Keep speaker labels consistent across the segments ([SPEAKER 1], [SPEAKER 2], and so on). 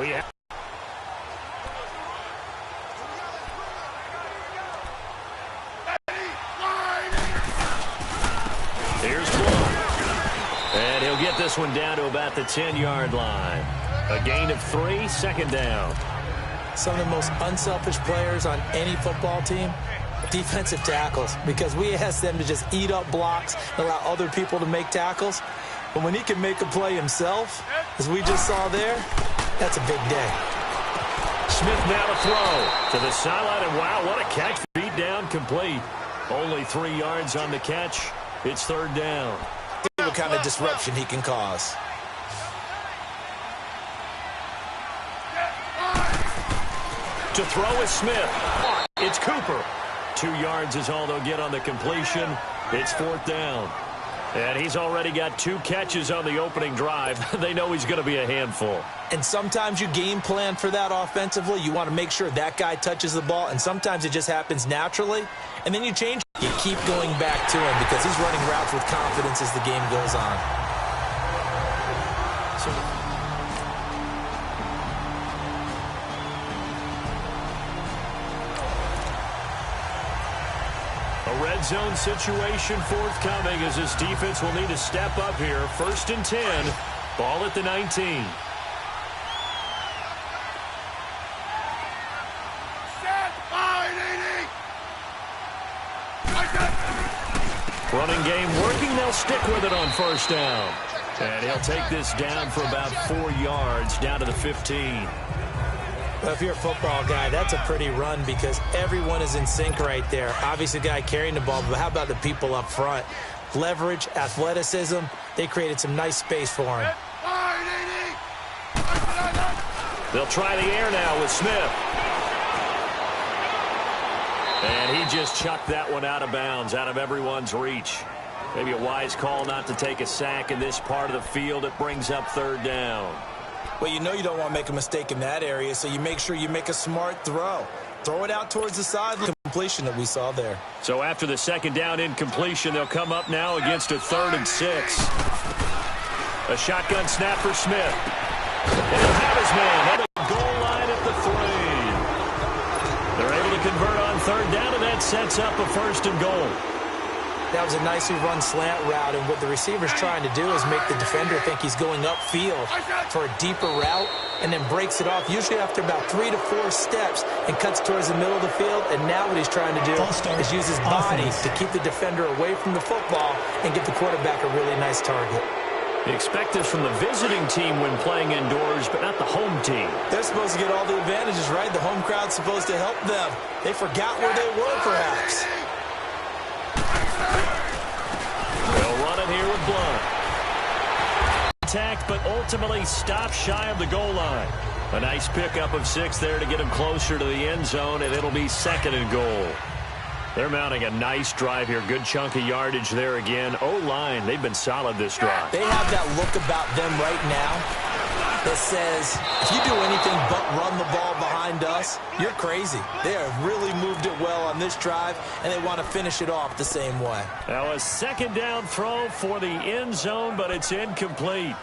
[SPEAKER 1] We have here's one. And he'll get this one down to about the 10-yard line. A gain of 3, second down.
[SPEAKER 2] Some of the most unselfish players on any football team, defensive tackles, because we ask them to just eat up blocks and allow other people to make tackles. But when he can make a play himself, as we just saw there, that's a big day.
[SPEAKER 1] Smith now to throw to the sideline, and wow, what a catch. Beat down, complete. Only 3 yards on the catch. It's third down.
[SPEAKER 2] See what kind of disruption he can cause.
[SPEAKER 1] To throw is Smith. It's Cooper. 2 yards is all they'll get on the completion. It's fourth down. And he's already got 2 catches on the opening drive. They know he's going to be a handful.
[SPEAKER 2] And sometimes you game plan for that offensively. You want to make sure that guy touches the ball, and sometimes it just happens naturally. And then you change. You keep going back to him because he's running routes with confidence as the game goes on.
[SPEAKER 1] A red zone situation forthcoming as this defense will need to step up here. 1st and 10. Ball at the 19. Running game working. They'll stick with it on 1st down. And he'll take this down for about 4 yards, down to the 15.
[SPEAKER 2] Well, if you're a football guy, that's a pretty run because everyone is in sync right there. Obviously, the guy carrying the ball, but how about the people up front? Leverage, athleticism, they created some nice space for him.
[SPEAKER 1] They'll try the air now with Smith. And he just chucked that one out of bounds, out of everyone's reach. Maybe a wise call not to take a sack in this part of the field. It brings up third down.
[SPEAKER 2] Well, you know you don't want to make a mistake in that area, so you make sure you make a smart throw. Throw it out towards the side, the completion that we saw there.
[SPEAKER 1] So after the second down incompletion, they'll come up now against a 3rd and 6. A shotgun snap for Smith. And he'll have his man at the goal line at the 3. They're able to convert on third down, and that sets up a 1st and goal.
[SPEAKER 2] That was a nicely run slant route, and what the receiver's trying to do is make the defender think he's going upfield for a deeper route and then breaks it off, usually after about 3 to 4 steps, and cuts towards the middle of the field. And now what he's trying to do is use his body to keep the defender away from the football and give the quarterback a really nice target.
[SPEAKER 1] You expect this from the visiting team when playing indoors, but not the home team.
[SPEAKER 2] They're supposed to get all the advantages, right? The home crowd's supposed to help them. They forgot where they were, perhaps.
[SPEAKER 1] They'll run it here with Blunt. Attack, but ultimately stopped shy of the goal line. A nice pickup of 6 there to get him closer to the end zone, and it'll be 2nd and goal. They're mounting a nice drive here. Good chunk of yardage there again. O-line, they've been solid this drive.
[SPEAKER 2] They have that look about them right now that says, if you do anything but run the ball behind us, you're crazy. They have really moved it well on this drive, and they want to finish it off the same way.
[SPEAKER 1] Now a 2nd down throw for the end zone, but it's incomplete.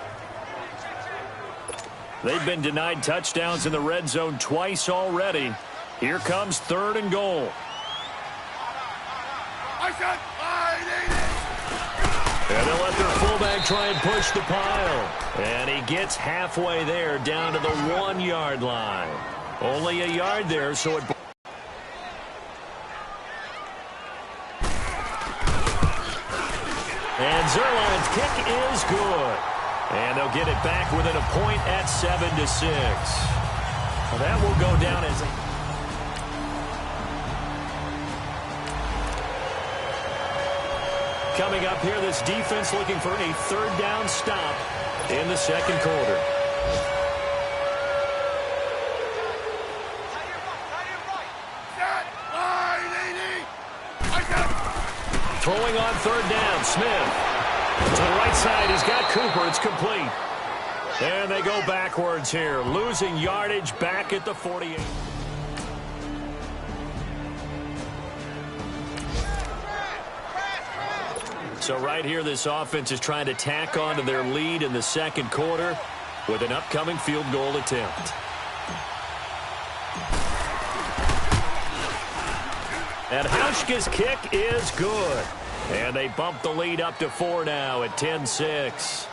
[SPEAKER 1] They've been denied touchdowns in the red zone twice already. Here comes 3rd and goal. And they'll let their fullback try and push the pile. And he gets halfway there, down to the 1-yard line. Only a yard there, so it... And Zerline's kick is good. And they'll get it back within a point at 7-6. Well, that will go down as a... Coming up here, this defense looking for a 3rd down stop in the 2nd quarter. Throwing on 3rd down, Smith. To the right side, he's got Cooper. It's complete. And they go backwards here, losing yardage back at the 48. So right here, this offense is trying to tack on to their lead in the 2nd quarter. with an upcoming field goal attempt. And Hauschka's kick is good. And they bump the lead up to 4 now at 10-6.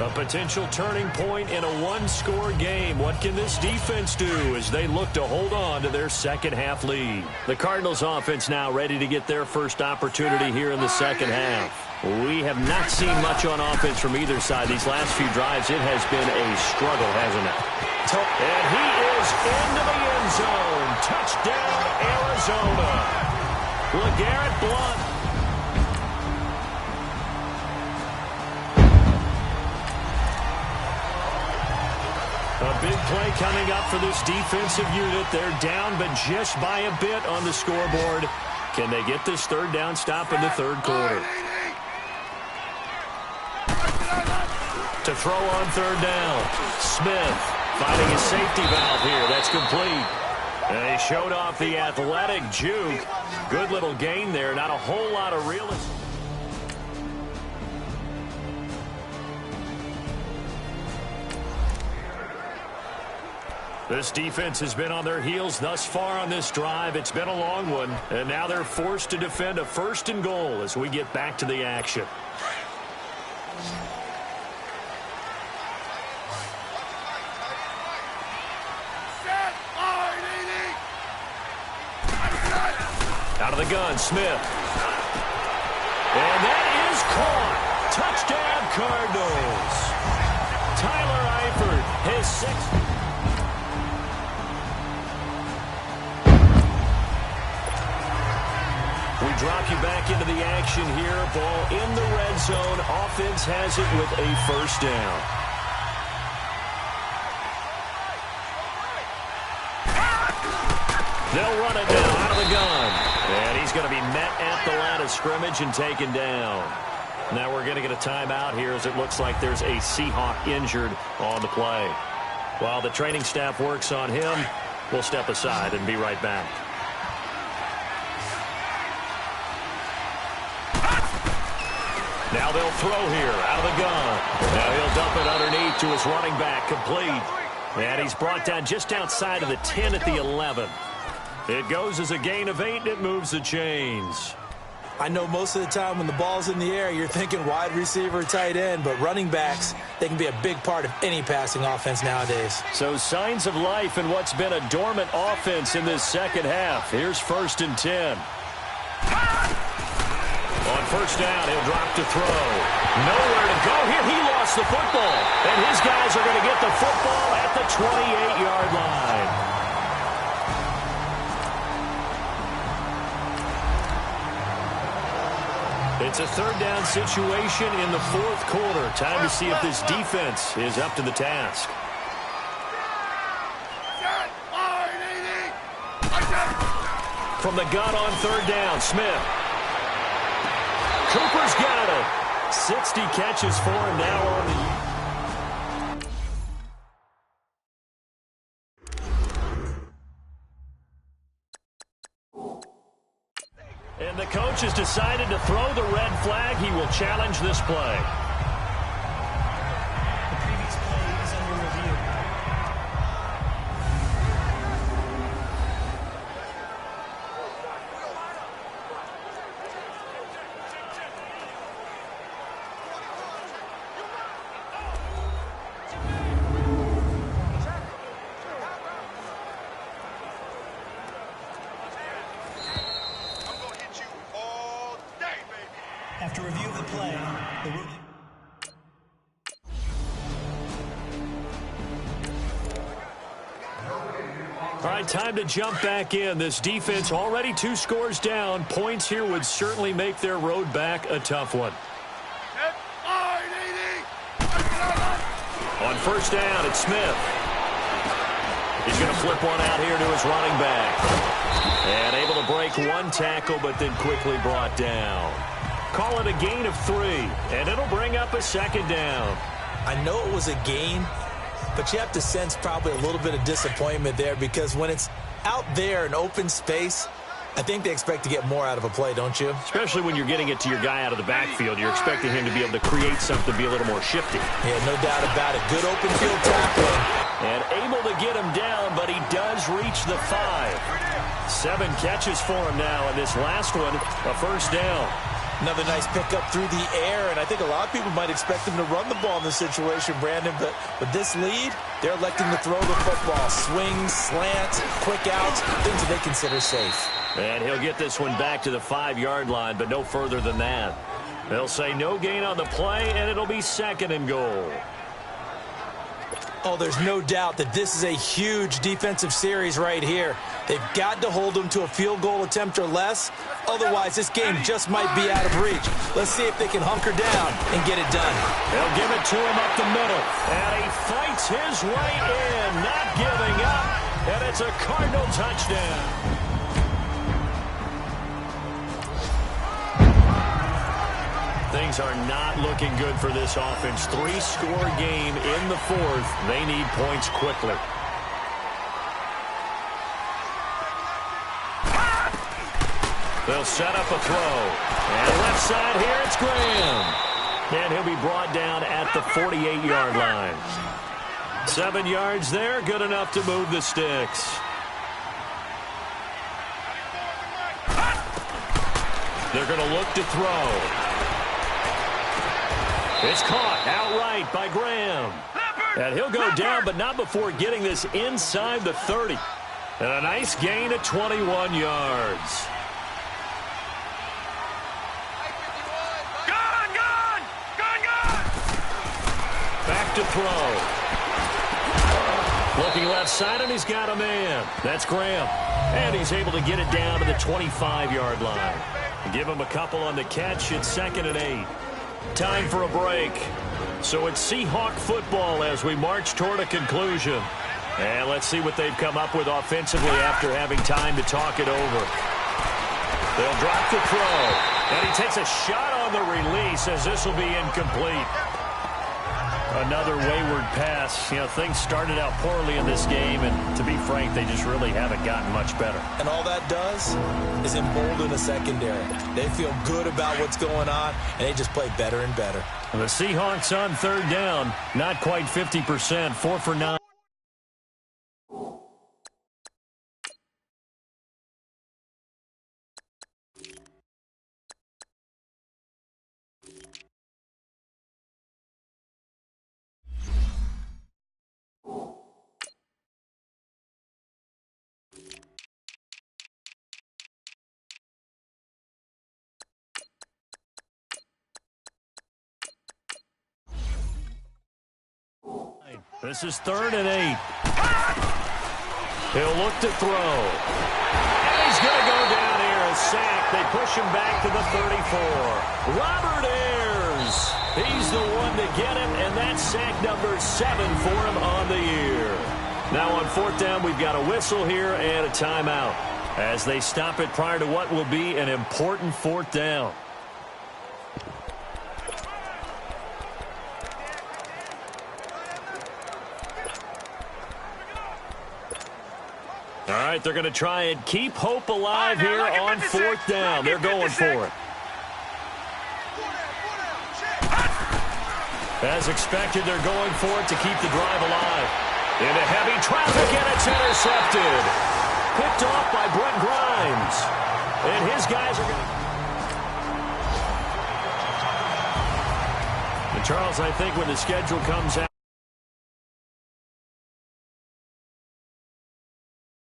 [SPEAKER 1] A potential turning point in a one-score game. What can this defense do as they look to hold on to their second-half lead? The Cardinals offense now ready to get their first opportunity here in the second half. We have not seen much on offense from either side. These last few drives, it has been a struggle, hasn't it? And he is into the end zone. Touchdown, Arizona. LeGarrette Blount. A big play coming up for this defensive unit. They're down, but just by a bit on the scoreboard. Can they get this third down stop in the third quarter? To throw on third down. Smith finding a safety valve here. That's complete. And he showed off the athletic juke. Good little gain there. Not a whole lot of real estate. This defense has been on their heels thus far on this drive. It's been a long one, and now they're forced to defend a first and goal as we get back to the action. Out of the gun, Smith. And that is caught. Touchdown, Cardinals. Tyler Eifert, his sixth. We drop you back into the action here. Ball in the red zone. Offense has it with a first down. They'll run it now out of the gun. And he's going to be met at the line of scrimmage and taken down. Now we're going to get a timeout here as it looks like there's a Seahawk injured on the play. While the training staff works on him, we'll step aside and be right back. Now they'll throw here out of the gun. Now he'll dump it underneath to his running back, complete. And he's brought down just outside of the 10 at the 11. It goes as a gain of 8, and it moves the chains.
[SPEAKER 2] I know most of the time when the ball's in the air, you're thinking wide receiver, tight end, but running backs, they can be a big part of any passing offense nowadays.
[SPEAKER 1] So signs of life in what's been a dormant offense in this second half. Here's 1st and 10. On first down, he'll drop to throw. Nowhere to go here. He lost the football. And his guys are going to get the football at the 28-yard line. It's a third down situation in the fourth quarter. Time to see if this defense is up to the task. From the gun on third down, Smith. Cooper's got it. 60 catches for him now on the year. And the coach has decided to throw the red flag. He will challenge this play.
[SPEAKER 3] The previous play is under review. After review of the play, the ruling.
[SPEAKER 1] All right, time to jump back in. This defense already 2 scores down. Points here would certainly make their road back a tough one. On first down, it's Smith. He's going to flip one out here to his running back. And able to break one tackle, but then quickly brought down. Call it a gain of 3, and it'll bring up a second down.
[SPEAKER 2] I know it was a gain, but you have to sense probably a little bit of disappointment there because when it's out there in open space, I think they expect to get more out of a play, don't you?
[SPEAKER 1] Especially when you're getting it to your guy out of the backfield. You're expecting him to be able to create something, be a little more shifty.
[SPEAKER 2] Yeah, no doubt about it. Good open field tackling.
[SPEAKER 1] And able to get him down, but he does reach the 5. 7 catches for him now, and this last one, a first down.
[SPEAKER 2] Another nice pickup through the air, and I think a lot of people might expect him to run the ball in this situation, Brandon, but with this lead, they're electing to throw the football. Swings, slants, quick outs, things that they consider safe.
[SPEAKER 1] And he'll get this one back to the 5-yard line, but no further than that. They'll say no gain on the play, and it'll be 2nd and goal.
[SPEAKER 2] Oh, there's no doubt that this is a huge defensive series right here. They've got to hold them to a field goal attempt or less. Otherwise, this game just might be out of reach. Let's see if they can hunker down and get it done.
[SPEAKER 1] They'll give it to him up the middle. And he fights his way in, not giving up. And it's a Cardinal touchdown. Things are not looking good for this offense. 3-score game in the 4th. They need points quickly. They'll set up a throw. And left side here, it's Graham. And he'll be brought down at the 48-yard line. 7 yards there, good enough to move the sticks. They're going to look to throw. It's caught outright by Graham. And he'll go down, but not before getting this inside the 30. And a nice gain of 21 yards. Back to throw. Looking left side, and he's got a man. That's Graham. And he's able to get it down to the 25-yard line. Give him a couple on the catch. It's 2nd and 8. Time for a break. So it's Seahawk football as we march toward a conclusion. And let's see what they've come up with offensively after having time to talk it over. They'll drop the throw. And he takes a shot on the release as this will be incomplete. Another wayward pass. You know, things started out poorly in this game, and to be frank, they just really haven't gotten much better.
[SPEAKER 2] And all that does is embolden a secondary. They feel good about what's going on, and they just play better and better.
[SPEAKER 1] The Seahawks on 3rd down, not quite 50%, 4 for 9. This is 3rd and 8. He'll look to throw. And he's going to go down here. A sack. They push him back to the 34. Robert Ayers. He's the one to get him, and that's sack number 7 for him on the year. Now on 4th down, we've got a whistle here and a timeout as they stop it prior to what will be an important 4th down. All right, they're going to try and keep hope alive here on 4th down. They're going for it. As expected, they're going for it to keep the drive alive. Into heavy traffic, and it's intercepted. Picked off by Brent Grimes. And his guys are going to... And Charles, I think when the schedule comes out,